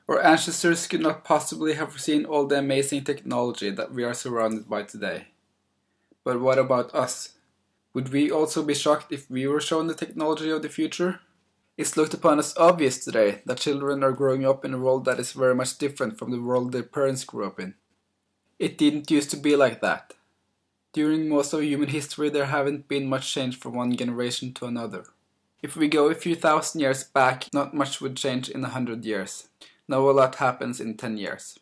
Our ancestors could not possibly have foreseen all the amazing technology that we are surrounded by today. But what about us? Would we also be shocked if we were shown the technology of the future? It's looked upon as obvious today that children are growing up in a world that is very much different from the world their parents grew up in. It didn't used to be like that. During most of human history there haven't been much change from one generation to another. If we go a few thousand years back, not much would change in 100 years. Now a lot happens in 10 years.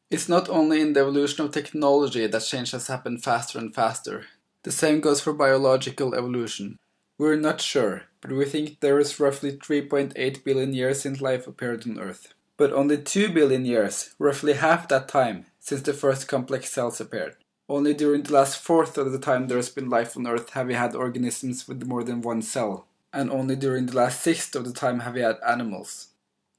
It's not only in the evolution of technology that change has happened faster and faster. The same goes for biological evolution. We're not sure, but we think there is roughly 3.8 billion years since life appeared on Earth. But only 2 billion years, roughly half that time, since the first complex cells appeared. Only during the last fourth of the time there has been life on Earth have we had organisms with more than one cell. And only during the last sixth of the time have we had animals.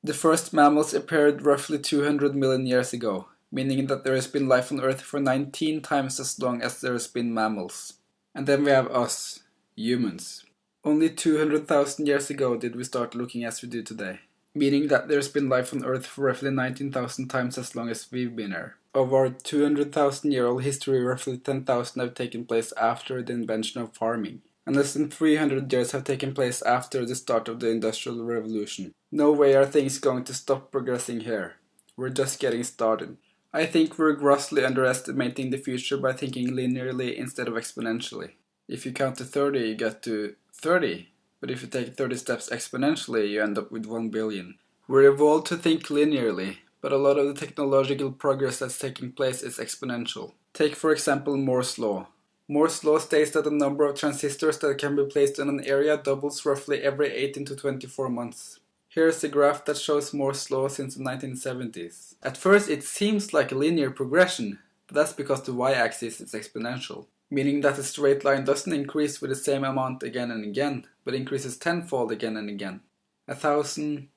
The first mammals appeared roughly 200 million years ago, meaning that there has been life on Earth for 19 times as long as there has been mammals. And then we have us, humans. Only 200,000 years ago did we start looking as we do today, meaning that there's been life on Earth for roughly 19,000 times as long as we've been here. Of our 200,000-year-old history, roughly 10,000 have taken place after the invention of farming, and less than 300 years have taken place after the start of the Industrial Revolution. No way are things going to stop progressing here. We're just getting started. I think we're grossly underestimating the future by thinking linearly instead of exponentially. If you count to 30, you get to 30, but if you take 30 steps exponentially, you end up with 1 billion. We're evolved to think linearly, but a lot of the technological progress that's taking place is exponential. Take for example Moore's law. Moore's law states that the number of transistors that can be placed in an area doubles roughly every 18 to 24 months. Here's a graph that shows Moore's law since the 1970s. At first it seems like a linear progression, but that's because the y-axis is exponential, meaning that the straight line doesn't increase with the same amount again and again, but increases tenfold again and again. 1,000,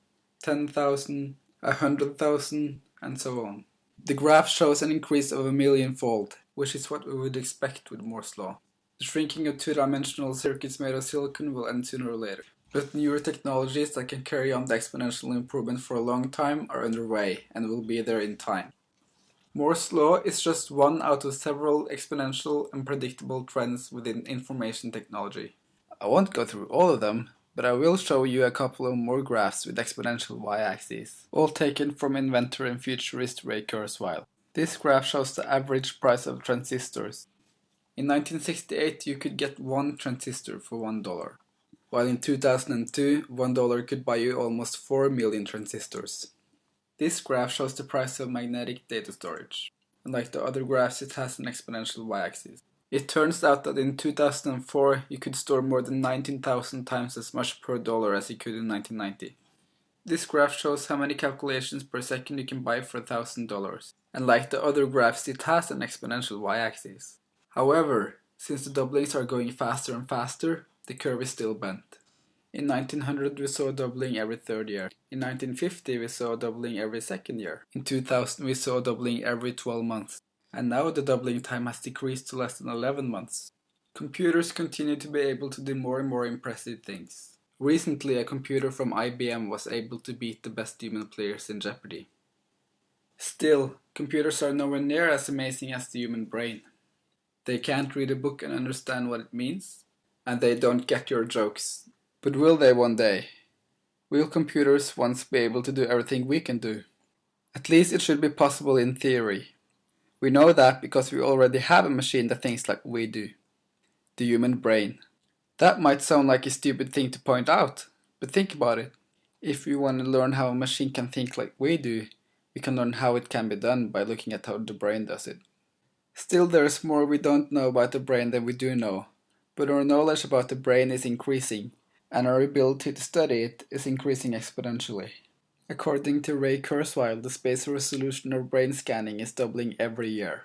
10,000, 100,000, and so on. The graph shows an increase of 1,000,000-fold, which is what we would expect with Moore's law. The shrinking of two-dimensional circuits made of silicon will end sooner or later. But newer technologies that can carry on the exponential improvement for a long time are underway and will be there in time. Moore's law is just one out of several exponential and predictable trends within information technology. I won't go through all of them, but I will show you a couple of more graphs with exponential y-axes, all taken from inventor and futurist Ray Kurzweil. This graph shows the average price of transistors. In 1968 you could get one transistor for $1, while in 2002 $1 could buy you almost 4 million transistors. This graph shows the price of magnetic data storage. Unlike the other graphs, it has an exponential y-axis. It turns out that in 2004 you could store more than 19,000 times as much per dollar as you could in 1990. This graph shows how many calculations per second you can buy for $1,000. And like the other graphs, it has an exponential y-axis. However, since the doublings are going faster and faster, the curve is still bent. In 1900 we saw a doubling every third year. In 1950 we saw a doubling every second year. In 2000 we saw a doubling every 12 months. And now the doubling time has decreased to less than 11 months. Computers continue to be able to do more and more impressive things. Recently a computer from IBM was able to beat the best human players in Jeopardy. Still, computers are nowhere near as amazing as the human brain. They can't read a book and understand what it means, and they don't get your jokes. But will they one day? Will computers once be able to do everything we can do? At least it should be possible in theory. We know that because we already have a machine that thinks like we do. The human brain. That might sound like a stupid thing to point out, but think about it. If we want to learn how a machine can think like we do, we can learn how it can be done by looking at how the brain does it. Still, there is more we don't know about the brain than we do know, but our knowledge about the brain is increasing, and our ability to study it is increasing exponentially. According to Ray Kurzweil, the spatial resolution of brain scanning is doubling every year.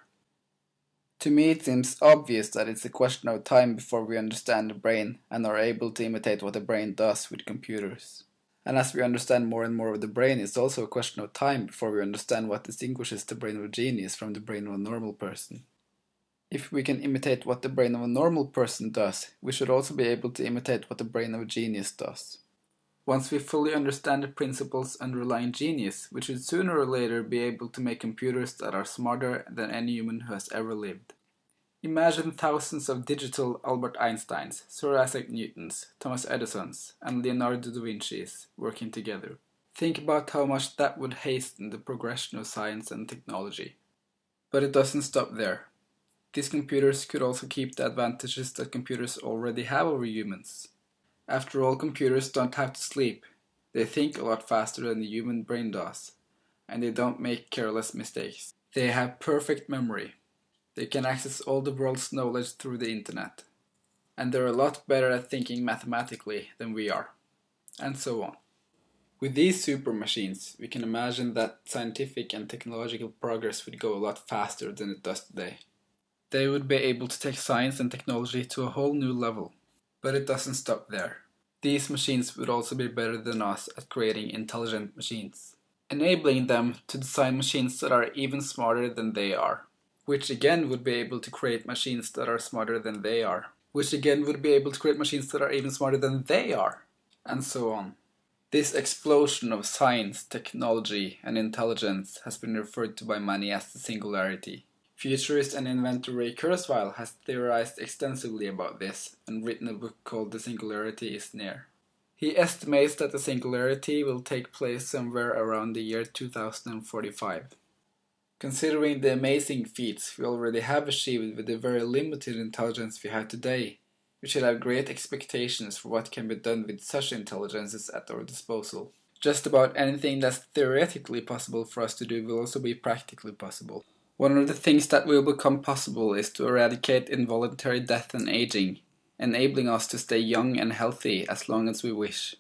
To me it seems obvious that it's a question of time before we understand the brain and are able to imitate what the brain does with computers. And as we understand more and more of the brain, it's also a question of time before we understand what distinguishes the brain of a genius from the brain of a normal person. If we can imitate what the brain of a normal person does, we should also be able to imitate what the brain of a genius does. Once we fully understand the principles underlying genius, we should sooner or later be able to make computers that are smarter than any human who has ever lived. Imagine thousands of digital Albert Einsteins, Sir Isaac Newtons, Thomas Edisons, and Leonardo da Vinci's working together. Think about how much that would hasten the progression of science and technology. But it doesn't stop there. These computers could also keep the advantages that computers already have over humans. After all, computers don't have to sleep. They think a lot faster than the human brain does, and they don't make careless mistakes. They have perfect memory. They can access all the world's knowledge through the internet. And they're a lot better at thinking mathematically than we are. And so on. With these super machines, we can imagine that scientific and technological progress would go a lot faster than it does today. They would be able to take science and technology to a whole new level. But it doesn't stop there. These machines would also be better than us at creating intelligent machines, enabling them to design machines that are even smarter than they are, which again would be able to create machines that are smarter than they are, which again would be able to create machines that are even smarter than they are, and so on. This explosion of science, technology, and intelligence has been referred to by many as the singularity. Futurist and inventor Ray Kurzweil has theorized extensively about this and written a book called The Singularity is Near. He estimates that the singularity will take place somewhere around the year 2045. Considering the amazing feats we already have achieved with the very limited intelligence we have today, we should have great expectations for what can be done with such intelligences at our disposal. Just about anything that's theoretically possible for us to do will also be practically possible. One of the things that will become possible is to eradicate involuntary death and aging, enabling us to stay young and healthy as long as we wish.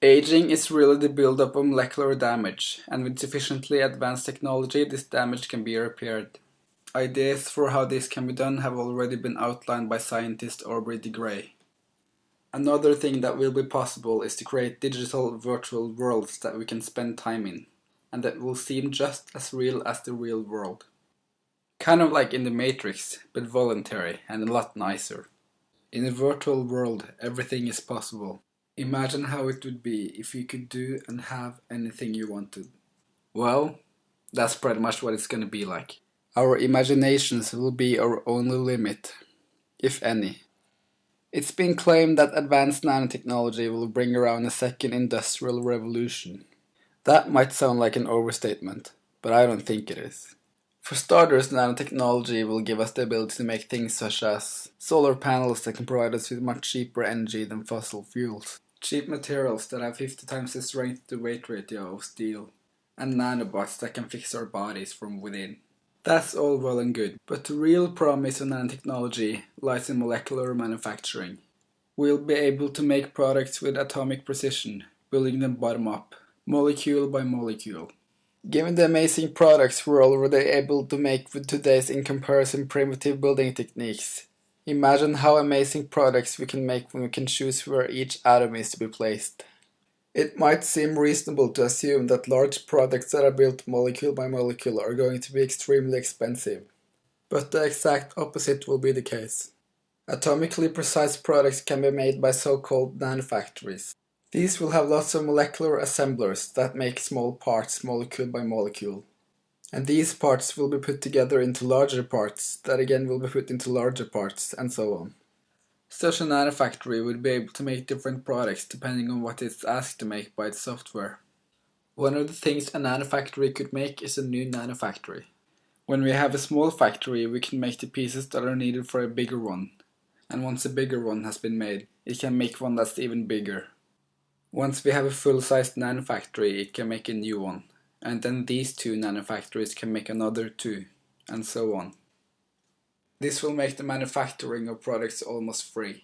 Aging is really the buildup of molecular damage, and with sufficiently advanced technology this damage can be repaired. Ideas for how this can be done have already been outlined by scientist Aubrey de Grey. Another thing that will be possible is to create digital virtual worlds that we can spend time in, and that will seem just as real as the real world. Kind of like in the Matrix, but voluntary and a lot nicer. In a virtual world, everything is possible. Imagine how it would be if you could do and have anything you wanted. Well, that's pretty much what it's gonna be like. Our imaginations will be our only limit, if any. It's been claimed that advanced nanotechnology will bring around a second industrial revolution. That might sound like an overstatement, but I don't think it is. For starters, nanotechnology will give us the ability to make things such as solar panels that can provide us with much cheaper energy than fossil fuels, cheap materials that have 50 times the strength to weight ratio of steel, and nanobots that can fix our bodies from within. That's all well and good, but the real promise of nanotechnology lies in molecular manufacturing. We'll be able to make products with atomic precision, building them bottom up, molecule by molecule. Given the amazing products we're already able to make with today's in comparison primitive building techniques, imagine how amazing products we can make when we can choose where each atom is to be placed. It might seem reasonable to assume that large products that are built molecule by molecule are going to be extremely expensive, but the exact opposite will be the case. Atomically precise products can be made by so-called nanofactories. These will have lots of molecular assemblers that make small parts molecule by molecule. And these parts will be put together into larger parts that again will be put into larger parts, and so on. Such a nanofactory would be able to make different products depending on what it's asked to make by its software. One of the things a nanofactory could make is a new nanofactory. When we have a small factory, we can make the pieces that are needed for a bigger one. And once a bigger one has been made, it can make one that's even bigger. Once we have a full-sized nanofactory, it can make a new one, and then these two nanofactories can make another two, and so on. This will make the manufacturing of products almost free.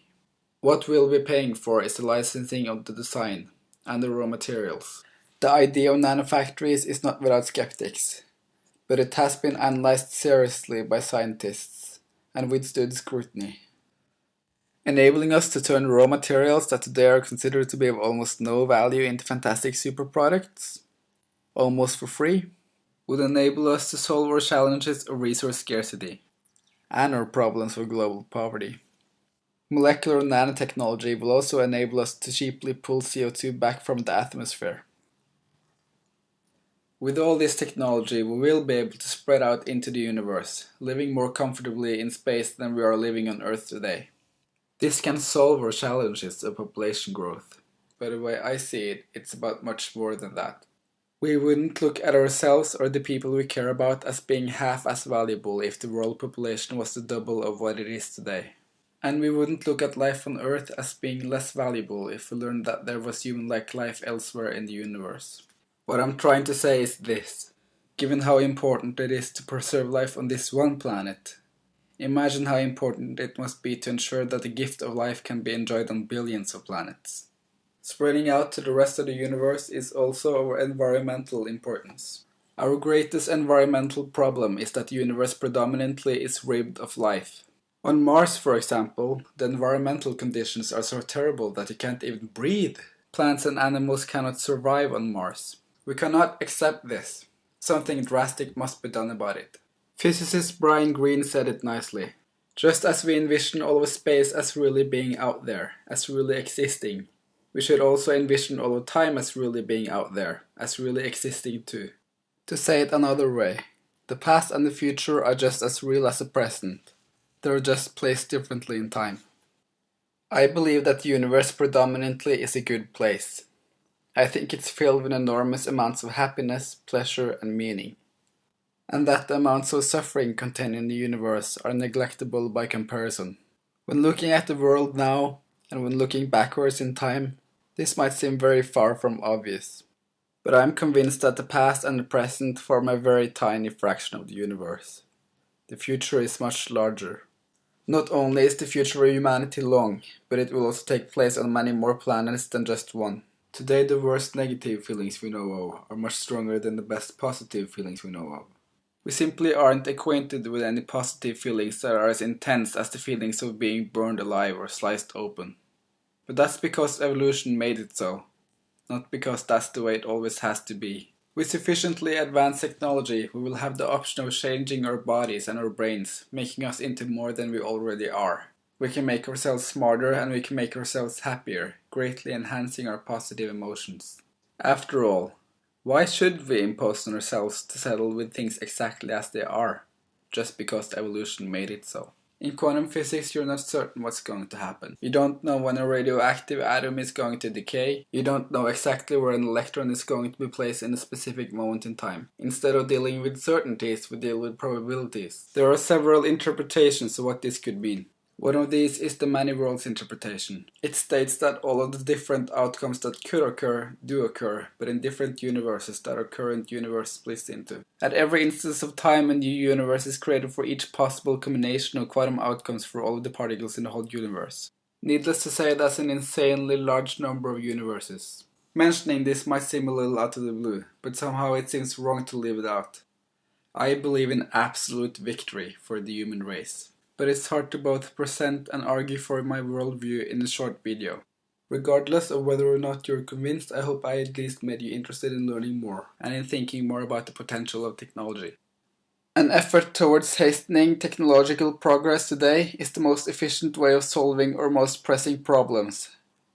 What we'll be paying for is the licensing of the design and the raw materials. The idea of nanofactories is not without skeptics, but it has been analyzed seriously by scientists and withstood scrutiny, enabling us to turn raw materials that today are considered to be of almost no value into fantastic super products, almost for free, would enable us to solve our challenges of resource scarcity and our problems of global poverty. Molecular nanotechnology will also enable us to cheaply pull CO2 back from the atmosphere. With all this technology, we will be able to spread out into the universe, living more comfortably in space than we are living on Earth today. This can solve our challenges of population growth, but the way I see it, it's about much more than that. We wouldn't look at ourselves or the people we care about as being half as valuable if the world population was the double of what it is today. And we wouldn't look at life on Earth as being less valuable if we learned that there was human-like life elsewhere in the universe. What I'm trying to say is this. Given how important it is to preserve life on this one planet, imagine how important it must be to ensure that the gift of life can be enjoyed on billions of planets. Spreading out to the rest of the universe is also of environmental importance. Our greatest environmental problem is that the universe predominantly is ribbed of life. On Mars, for example, the environmental conditions are so terrible that you can't even breathe. Plants and animals cannot survive on Mars. We cannot accept this. Something drastic must be done about it. Physicist Brian Greene said it nicely. Just as we envision all of space as really being out there, as really existing, we should also envision all of time as really being out there, as really existing too. To say it another way, the past and the future are just as real as the present. They're just placed differently in time. I believe that the universe predominantly is a good place. I think it's filled with enormous amounts of happiness, pleasure, and meaning. And that the amounts of suffering contained in the universe are neglectable by comparison. When looking at the world now, and when looking backwards in time, this might seem very far from obvious. But I'm convinced that the past and the present form a very tiny fraction of the universe. The future is much larger. Not only is the future of humanity long, but it will also take place on many more planets than just one. Today the worst negative feelings we know of are much stronger than the best positive feelings we know of. We simply aren't acquainted with any positive feelings that are as intense as the feelings of being burned alive or sliced open. But that's because evolution made it so, not because that's the way it always has to be. With sufficiently advanced technology, we will have the option of changing our bodies and our brains, making us into more than we already are. We can make ourselves smarter and we can make ourselves happier, greatly enhancing our positive emotions. After all, why should we impose on ourselves to settle with things exactly as they are, just because evolution made it so? In quantum physics, you're not certain what's going to happen. You don't know when a radioactive atom is going to decay. You don't know exactly where an electron is going to be placed in a specific moment in time. Instead of dealing with certainties, we deal with probabilities. There are several interpretations of what this could mean. One of these is the many worlds interpretation. It states that all of the different outcomes that could occur do occur, but in different universes that our current universe splits into. At every instance of time, a new universe is created for each possible combination of quantum outcomes for all of the particles in the whole universe. Needless to say, that's an insanely large number of universes. Mentioning this might seem a little out of the blue, but somehow it seems wrong to leave it out. I believe in absolute victory for the human race. But it's hard to both present and argue for my worldview in a short video. Regardless of whether or not you're convinced, I hope I at least made you interested in learning more and in thinking more about the potential of technology. An effort towards hastening technological progress today is the most efficient way of solving our most pressing problems,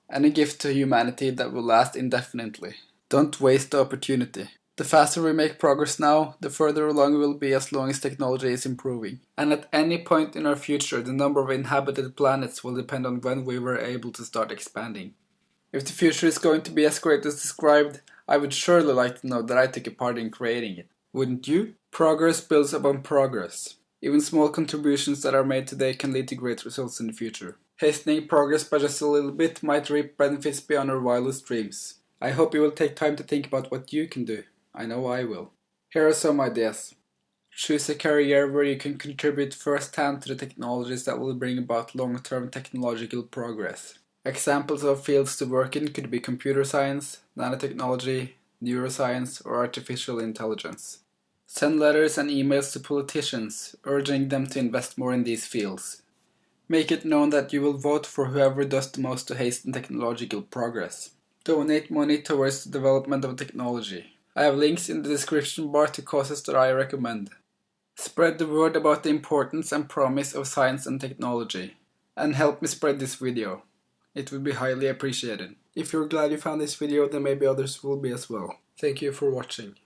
and a gift to humanity that will last indefinitely. Don't waste the opportunity. The faster we make progress now, the further along we will be as long as technology is improving. And at any point in our future, the number of inhabited planets will depend on when we were able to start expanding. If the future is going to be as great as described, I would surely like to know that I took a part in creating it. Wouldn't you? Progress builds upon progress. Even small contributions that are made today can lead to great results in the future. Hastening progress by just a little bit might reap benefits beyond our wildest dreams. I hope you will take time to think about what you can do. I know I will. Here are some ideas. Choose a career where you can contribute firsthand to the technologies that will bring about long-term technological progress. Examples of fields to work in could be computer science, nanotechnology, neuroscience, or artificial intelligence. Send letters and emails to politicians, urging them to invest more in these fields. Make it known that you will vote for whoever does the most to hasten technological progress. Donate money towards the development of technology. I have links in the description bar to causes that I recommend. Spread the word about the importance and promise of science and technology. and help me spread this video. It would be highly appreciated. If you're glad you found this video, then maybe others will be as well. Thank you for watching.